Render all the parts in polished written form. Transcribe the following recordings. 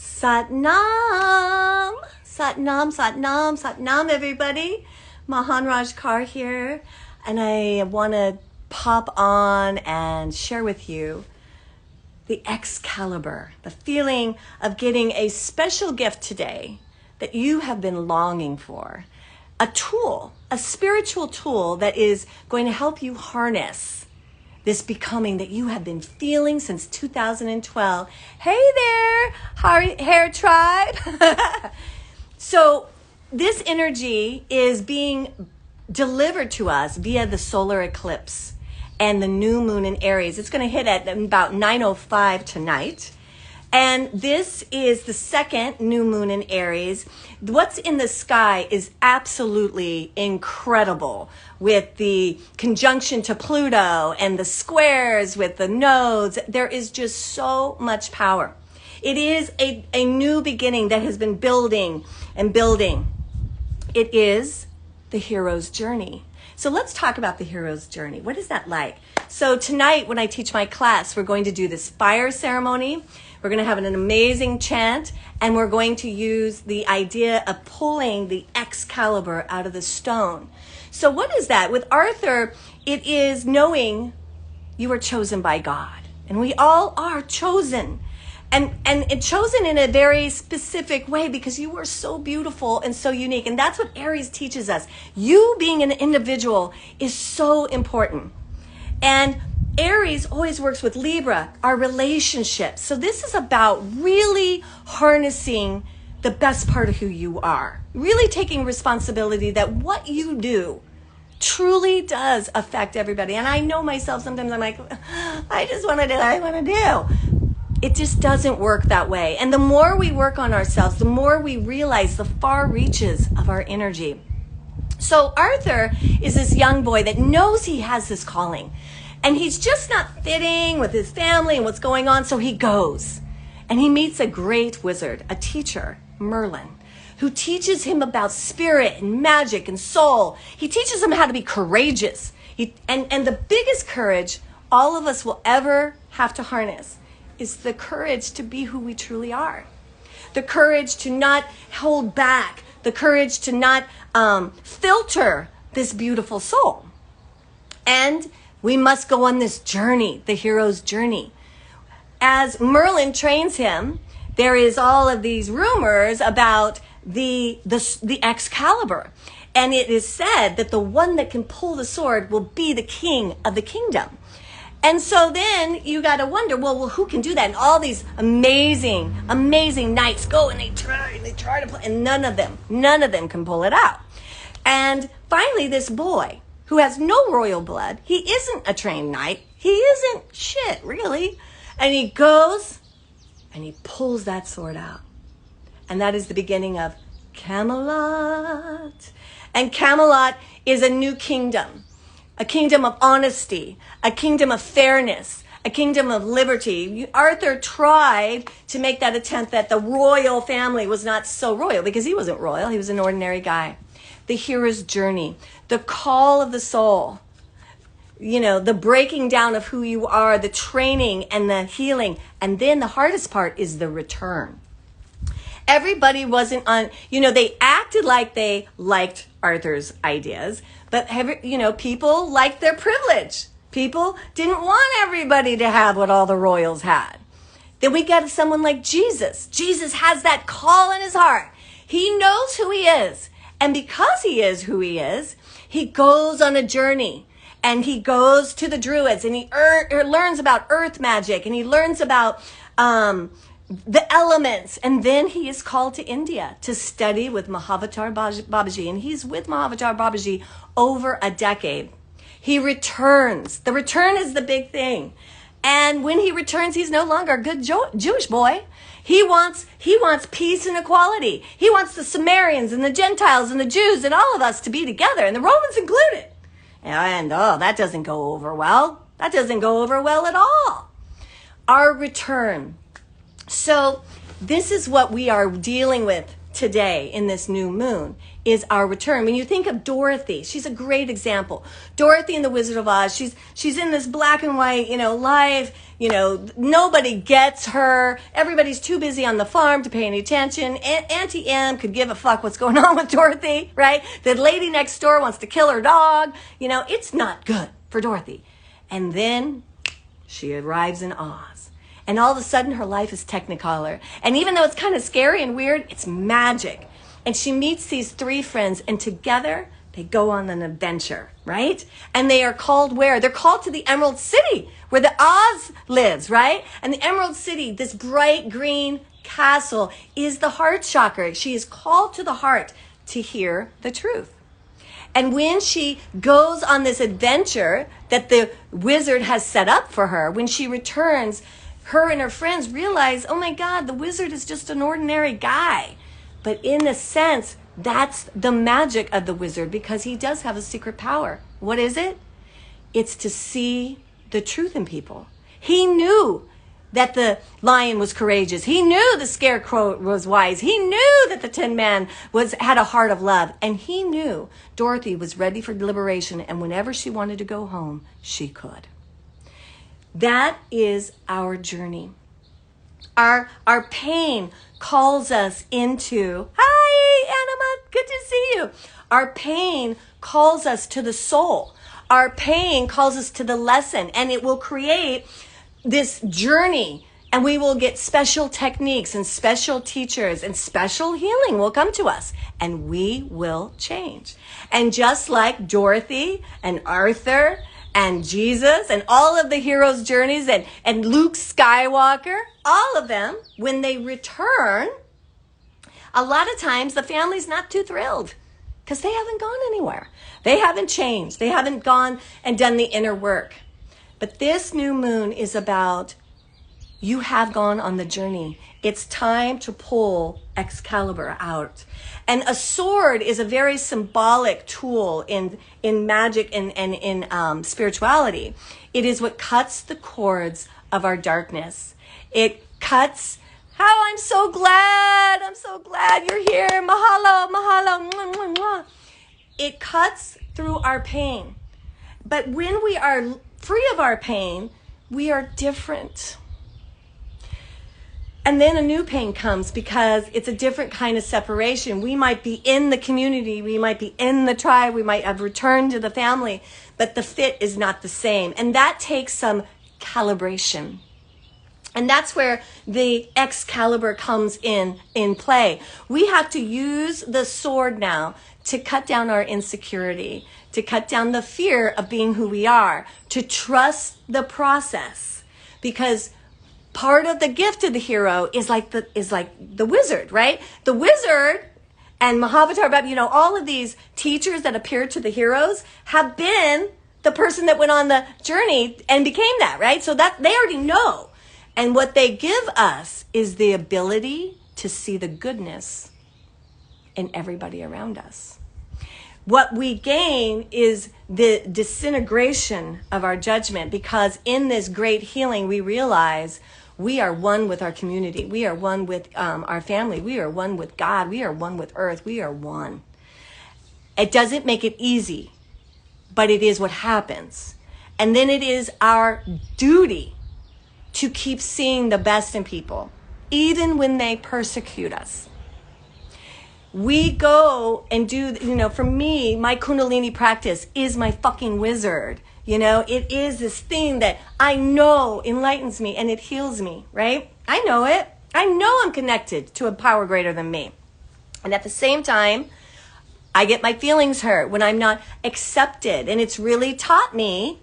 Satnam, Satnam, Satnam, Satnam, everybody. Mahan Raj Kaur here, and I want to pop on and share with you the Excalibur, the feeling of getting a special gift today that you have been longing for. A tool, a spiritual tool that is going to help you harness this becoming that you have been feeling since 2012. Hey there, hair tribe. So this energy is being delivered to us via the solar eclipse and the new moon in Aries. It's going to hit at about 9:05 tonight. And this is the second new moon in Aries. What's in the sky is absolutely incredible, with the conjunction to Pluto and the squares with the nodes. There is just so much power. It is a new beginning that has been building and building. It is the hero's journey. So let's talk about the hero's journey. What is that like? So tonight when I teach my class, we're going to do this fire ceremony. We're going to have an amazing chant, and we're going to use the idea of pulling the Excalibur out of the stone. So what is that? With Arthur, it is knowing you are chosen by God, and we all are chosen. And chosen in a very specific way, because you are so beautiful and so unique. And that's what Aries teaches us. You being an individual is so important. And Aries always works with Libra, our relationships. So this is about really harnessing the best part of who you are. Really taking responsibility that what you do truly does affect everybody. And I know myself, sometimes I'm like, I just want to do what I want to do. It just doesn't work that way. And the more we work on ourselves, the more we realize the far reaches of our energy. So Arthur is this young boy that knows he has this calling. And he's just not fitting with his family and what's going on, so he goes. And he meets a great wizard, a teacher, Merlin, who teaches him about spirit and magic and soul. He teaches him how to be courageous. And the biggest courage all of us will ever have to harness is the courage to be who we truly are. The courage to not hold back. The courage to not filter this beautiful soul. And we must go on this journey, the hero's journey. As Merlin trains him, there is all of these rumors about the Excalibur. And it is said that the one that can pull the sword will be the king of the kingdom. And so then you got to wonder, well, who can do that? And all these amazing knights go and they try to pull, and none of them can pull it out. And finally, this boy who has no royal blood, he isn't a trained knight, he isn't shit, really. And he goes and he pulls that sword out. And that is the beginning of Camelot. And Camelot is a new kingdom. A kingdom of honesty, a kingdom of fairness, a kingdom of liberty. Arthur tried to make that attempt that the royal family was not so royal, because he wasn't royal, he was an ordinary guy. The hero's journey, the call of the soul, the breaking down of who you are, the training and the healing. And then the hardest part is the return. Everybody wasn't on, they acted like they liked Arthur's ideas, but people liked their privilege. People didn't want everybody to have what all the royals had. Then we got someone like Jesus. Jesus has that call in his heart. He knows who he is. And because he is who he is, he goes on a journey. And he goes to the Druids, and he learns about earth magic, and he learns about the elements. And then he is called to India to study with Mahavatar Babaji. And he's with Mahavatar Babaji over a decade. He returns. The return is the big thing. And when he returns, he's no longer a good Jewish boy. He wants peace and equality. He wants the Sumerians and the Gentiles and the Jews and all of us to be together, and the Romans included. And that doesn't go over well. That doesn't go over well at all. Our return. So this is what we are dealing with today in this new moon is our return. When you think of Dorothy, she's a great example. Dorothy in the Wizard of Oz, she's in this black and white, life, nobody gets her. Everybody's too busy on the farm to pay any attention. Auntie Em could give a fuck what's going on with Dorothy, right? The lady next door wants to kill her dog. It's not good for Dorothy. And then she arrives in Oz. And all of a sudden, her life is Technicolor. And even though it's kind of scary and weird, it's magic. And she meets these three friends, and together they go on an adventure, right? And they are called where? They're called to the Emerald City, where the Oz lives, right? And the Emerald City, this bright green castle, is the heart chakra. She is called to the heart to hear the truth. And when she goes on this adventure that the wizard has set up for her, when she returns, her and her friends realize, oh my God, the wizard is just an ordinary guy. But in a sense, that's the magic of the wizard, because he does have a secret power. What is it? It's to see the truth in people. He knew that the lion was courageous. He knew the scarecrow was wise. He knew that the Tin Man had a heart of love. And he knew Dorothy was ready for liberation. And whenever she wanted to go home, she could. That is our journey. Our pain calls us into, hi, Anima, good to see you. Our pain calls us to the soul. Our pain calls us to the lesson, and it will create this journey, and we will get special techniques and special teachers, and special healing will come to us, and we will change. And just like Dorothy and Arthur and Jesus and all of the heroes' journeys and Luke Skywalker, all of them, when they return, a lot of times the family's not too thrilled because they haven't gone anywhere. They haven't changed. They haven't gone and done the inner work. But this new moon is about, you have gone on the journey. It's time to pull Excalibur out. And a sword is a very symbolic tool in magic and in spirituality. It is what cuts the cords of our darkness. It cuts, I'm so glad you're here. Mahalo, mahalo. Mwah, mwah, mwah. It cuts through our pain. But when we are free of our pain, we are different. And then a new pain comes because it's a different kind of separation. We might be in the community, we might be in the tribe, we might have returned to the family, but the fit is not the same. And that takes some calibration. And that's where the Excalibur comes in play. We have to use the sword now to cut down our insecurity, to cut down the fear of being who we are, to trust the process. Because part of the gift of the hero is like the wizard, right? The wizard and Mahavatar, all of these teachers that appeared to the heroes have been the person that went on the journey and became that, right? So that they already know. And what they give us is the ability to see the goodness in everybody around us. What we gain is the disintegration of our judgment, because in this great healing, we realize we are one with our community. We are one with our family. We are one with God. We are one with earth. We are one. It doesn't make it easy, but it is what happens. And then it is our duty to keep seeing the best in people, even when they persecute us. We go and do, for me, my Kundalini practice is my fucking wizard. It is this thing that I know enlightens me and it heals me, right? I know it. I know I'm connected to a power greater than me. And at the same time, I get my feelings hurt when I'm not accepted. And it's really taught me,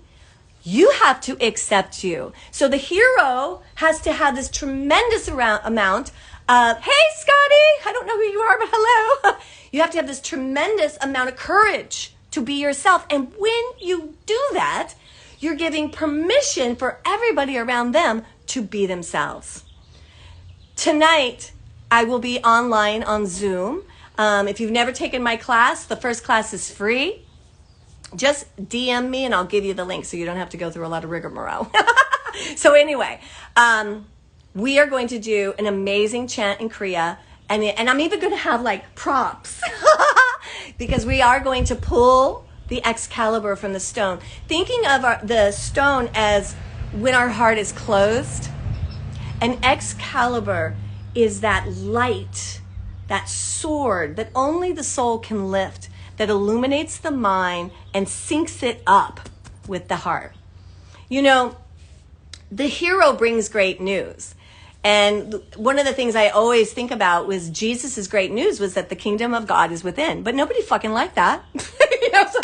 you have to accept you. So the hero has to have this tremendous amount of, hey, Scotty, I don't know who you are, but hello. You have to have this tremendous amount of courage to be yourself. And when you do that, you're giving permission for everybody around them to be themselves. Tonight, I will be online on Zoom. If you've never taken my class, the first class is free. Just DM me and I'll give you the link so you don't have to go through a lot of rigmarole. So anyway, we are going to do an amazing chant in Kriya And I'm even going to have like props because we are going to pull the Excalibur from the stone. Thinking of the stone as when our heart is closed. And Excalibur is that light, that sword that only the soul can lift, that illuminates the mind and syncs it up with the heart. You know, the hero brings great news. And one of the things I always think about was Jesus's great news was that the kingdom of God is within. But nobody fucking liked that. You know, so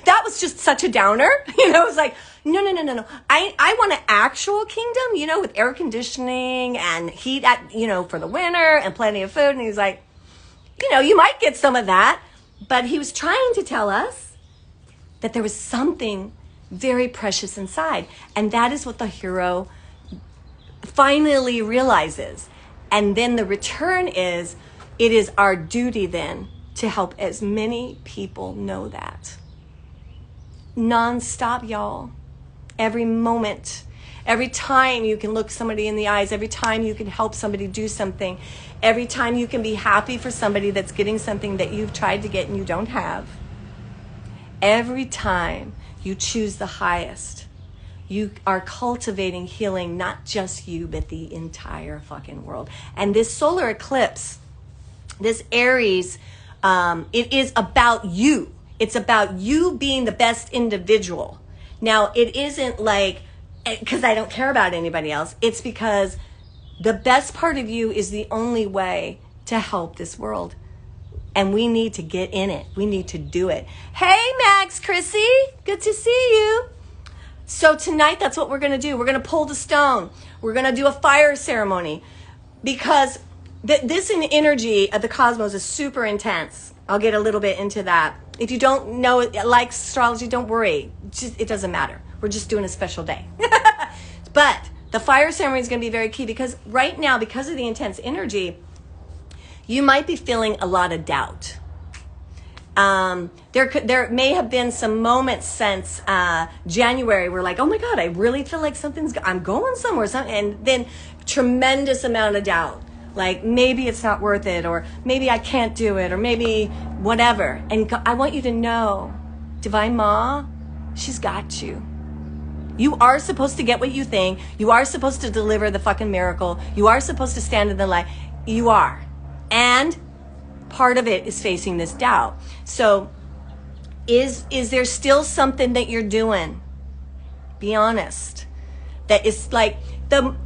that was just such a downer. You know, it was like, no. I want an actual kingdom, you know, with air conditioning and heat for the winter and plenty of food. And he was like, you know, you might get some of that. But he was trying to tell us that there was something very precious inside. And that is what the hero finally realizes. And then the return is, it is our duty then to help as many people know that. Non-stop, y'all. Every moment, every time you can look somebody in the eyes, every time you can help somebody do something, every time you can be happy for somebody that's getting something that you've tried to get and you don't have. Every time you choose the highest, you are cultivating healing, not just you, but the entire fucking world. And this solar eclipse, this Aries, it is about you. It's about you being the best individual. Now, it isn't like, because I don't care about anybody else. It's because the best part of you is the only way to help this world. And we need to get in it. We need to do it. Hey, Max, Chrissy, good to see you. So tonight, that's what we're going to do. We're going to pull the stone. We're going to do a fire ceremony because this energy of the cosmos is super intense. I'll get a little bit into that. If you don't know it, like astrology, don't worry. It doesn't matter. We're just doing a special day. But the fire ceremony is going to be very key because right now, because of the intense energy, you might be feeling a lot of doubt. There may have been some moments since January where like, oh my God, I really feel like I'm going somewhere. And then tremendous amount of doubt. Like maybe it's not worth it, or maybe I can't do it, or maybe whatever. And I want you to know, Divine Ma, she's got you. You are supposed to get what you think. You are supposed to deliver the fucking miracle. You are supposed to stand in the light. You are. And part of it is facing this doubt. So is there still something that you're doing? Be honest. That is like,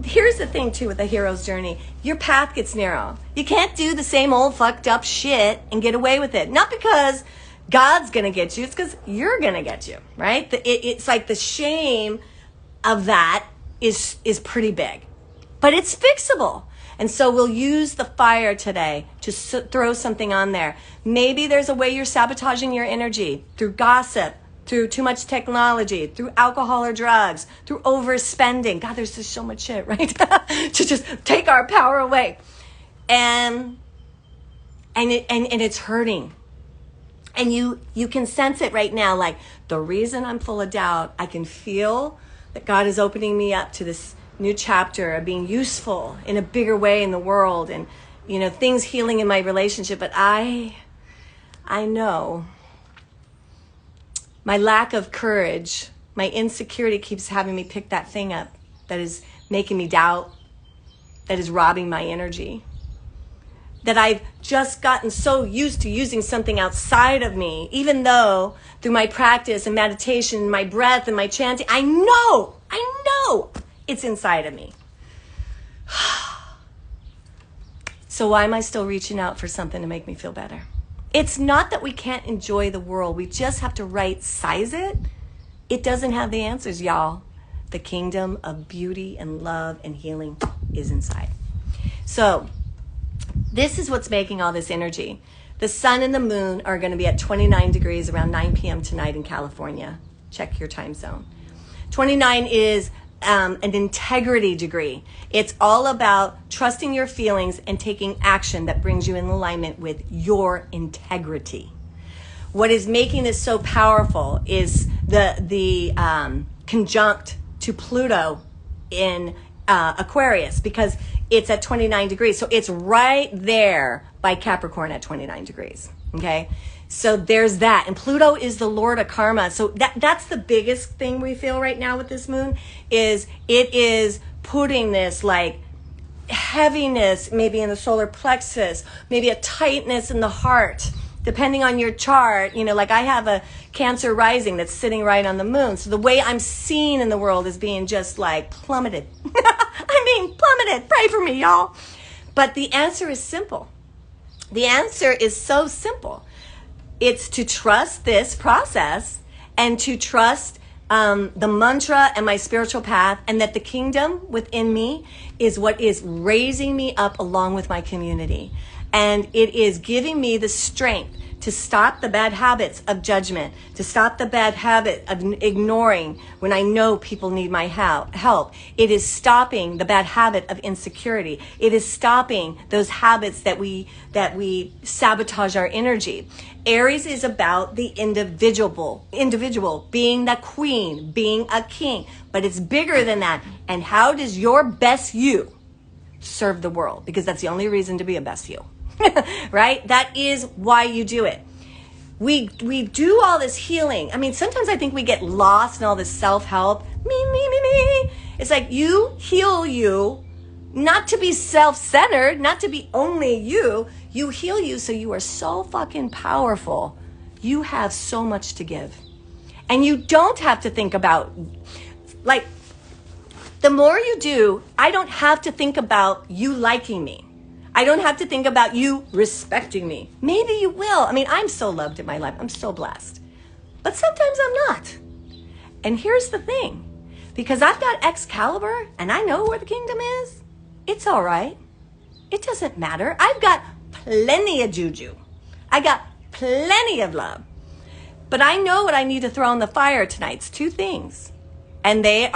here's the thing too with the hero's journey. Your path gets narrow. You can't do the same old fucked up shit and get away with it. Not because God's going to get you. It's because you're going to get you, right? It's like the shame of that is pretty big. But it's fixable. And so we'll use the fire today to throw something on there. Maybe there's a way you're sabotaging your energy through gossip, through too much technology, through alcohol or drugs, through overspending. God, there's just so much shit, right? To just take our power away. And it's hurting. And you can sense it right now. Like the reason I'm full of doubt, I can feel that God is opening me up to this new chapter of being useful in a bigger way in the world, and things healing in my relationship. But I know my lack of courage, my insecurity keeps having me pick that thing up that is making me doubt, that is robbing my energy, that I've just gotten so used to using something outside of me, even though through my practice and meditation, my breath and my chanting, I know it's inside of me. So why am I still reaching out for something to make me feel better? It's not that we can't enjoy the world. We just have to right size it. It doesn't have the answers, y'all. The kingdom of beauty and love and healing is inside. So this is what's making all this energy. The sun and the moon are going to be at 29 degrees around 9 p.m. tonight in California. Check your time zone. 29 is an integrity degree. It's all about trusting your feelings and taking action that brings you in alignment with your integrity. What is making this so powerful is the conjunct to Pluto in Aquarius, because it's at 29 degrees. So it's right there by Capricorn at 29 degrees. Okay. So there's that. And Pluto is the Lord of karma. So that's the biggest thing we feel right now with this moon is it is putting this like heaviness, maybe in the solar plexus, maybe a tightness in the heart, depending on your chart. You know, like I have a Cancer rising that's sitting right on the moon. So the way I'm seen in the world is being just like plummeted. I mean, plummeted. Pray for me, y'all. But the answer is simple. The answer is so simple. It's to trust this process and to trust the mantra and my spiritual path, and that the kingdom within me is what is raising me up along with my community. And it is giving me the strength to stop the bad habits of judgment, to stop the bad habit of ignoring when I know people need my help. It is stopping the bad habit of insecurity. It is stopping those habits that we sabotage our energy. Aries is about the individual, being the queen, being a king, but it's bigger than that. And how does your best you serve the world? Because that's the only reason to be a best you. Right? That is why you do it. We do all this healing. I mean, sometimes I think we get lost in all this self-help. Me. It's like you heal you, not to be self-centered, not to be only you. You heal you so you are so fucking powerful. You have so much to give. And you don't have to think about, like, the more you do, I don't have to think about you liking me. I don't have to think about you respecting me. Maybe you will. I mean, I'm so loved in my life. I'm so blessed. But sometimes I'm not. And here's the thing. Because I've got Excalibur and I know where the kingdom is, it's all right. It doesn't matter. I've got plenty of juju. I got plenty of love. But I know what I need to throw in the fire tonight. It's two things. And they've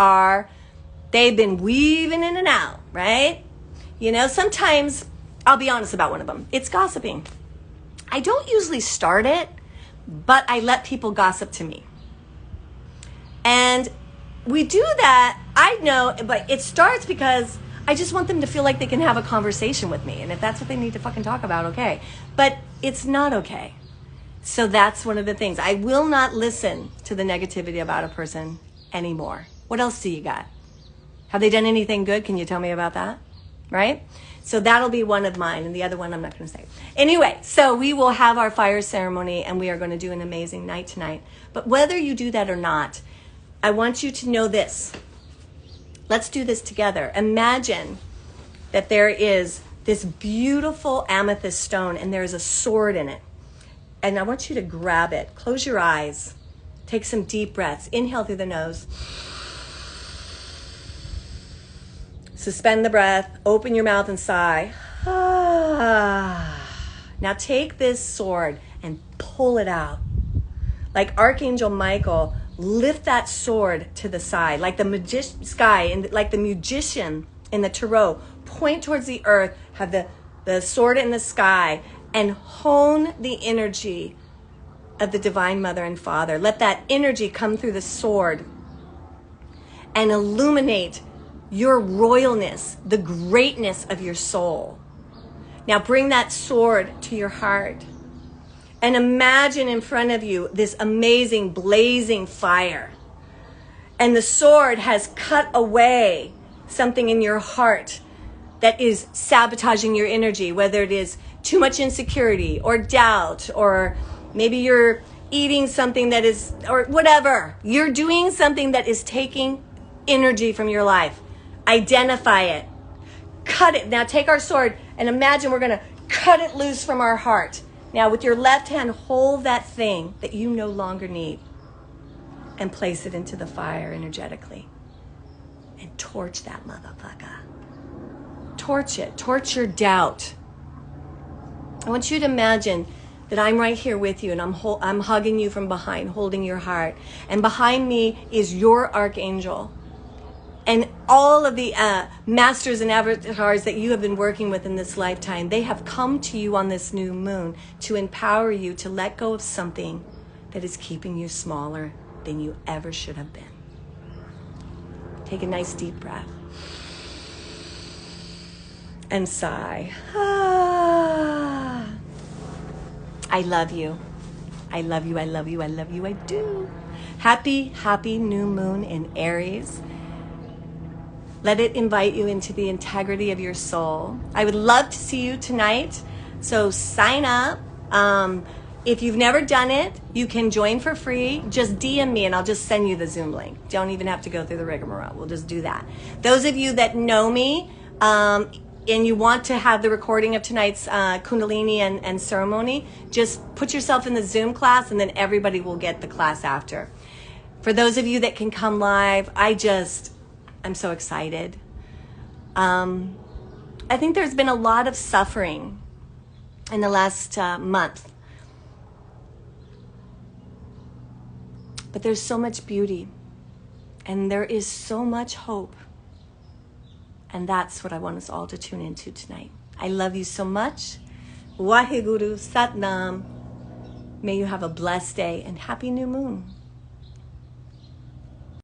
been weaving in and out, right? You know, sometimes I'll be honest about one of them. It's gossiping. I don't usually start it, but I let people gossip to me. And we do that, I know, but it starts because I just want them to feel like they can have a conversation with me. And if that's what they need to fucking talk about, okay. But it's not okay. So that's one of the things. I will not listen to the negativity about a person anymore. What else do you got? Have they done anything good? Can you tell me about that? Right? So that'll be one of mine, and the other one I'm not going to say. Anyway, so we will have our fire ceremony, and we are going to do an amazing night tonight. But whether you do that or not, I want you to know this. Let's do this together. Imagine that there is this beautiful amethyst stone, and there's a sword in it. And I want you to grab it. Close your eyes. Take some deep breaths. Inhale through the nose. Suspend the breath, open your mouth and sigh. Now take this sword and pull it out. Like Archangel Michael, lift that sword to the side. Like the magician in the tarot, point towards the earth, have the sword in the sky, and hone the energy of the Divine Mother and Father. Let that energy come through the sword and illuminate your royalness, the greatness of your soul. Now bring that sword to your heart and imagine in front of you this amazing blazing fire. And the sword has cut away something in your heart that is sabotaging your energy, whether it is too much insecurity or doubt, or maybe you're eating something that is, or whatever. You're doing something that is taking energy from your life. Identify it. Cut it. Now take our sword and imagine we're going to cut it loose from our heart. Now with your left hand, hold that thing that you no longer need and place it into the fire energetically. And torch that motherfucker. Torch it. Torch your doubt. I want you to imagine that I'm right here with you and I'm hugging you from behind, holding your heart. And behind me is your archangel. And all of the masters and avatars that you have been working with in this lifetime, they have come to you on this new moon to empower you to let go of something that is keeping you smaller than you ever should have been. Take a nice deep breath. and sigh. Ah. I love you. I love you, I love you, I love you, I do. Happy, happy new moon in Aries. Let it invite you into the integrity of your soul. I would love to see you tonight, so sign up. If you've never done it, you can join for free. Just DM me and I'll just send you the Zoom link. Don't even have to go through the rigmarole. We'll just do that. Those of you that know me, and you want to have the recording of tonight's Kundalini and ceremony, just put yourself in the Zoom class and then everybody will get the class after. For those of you that can come live, I'm so excited. I think there's been a lot of suffering in the last month. But there's so much beauty and there is so much hope. And that's what I want us all to tune into tonight. I love you so much. Waheguru Satnam. May you have a blessed day and happy new moon.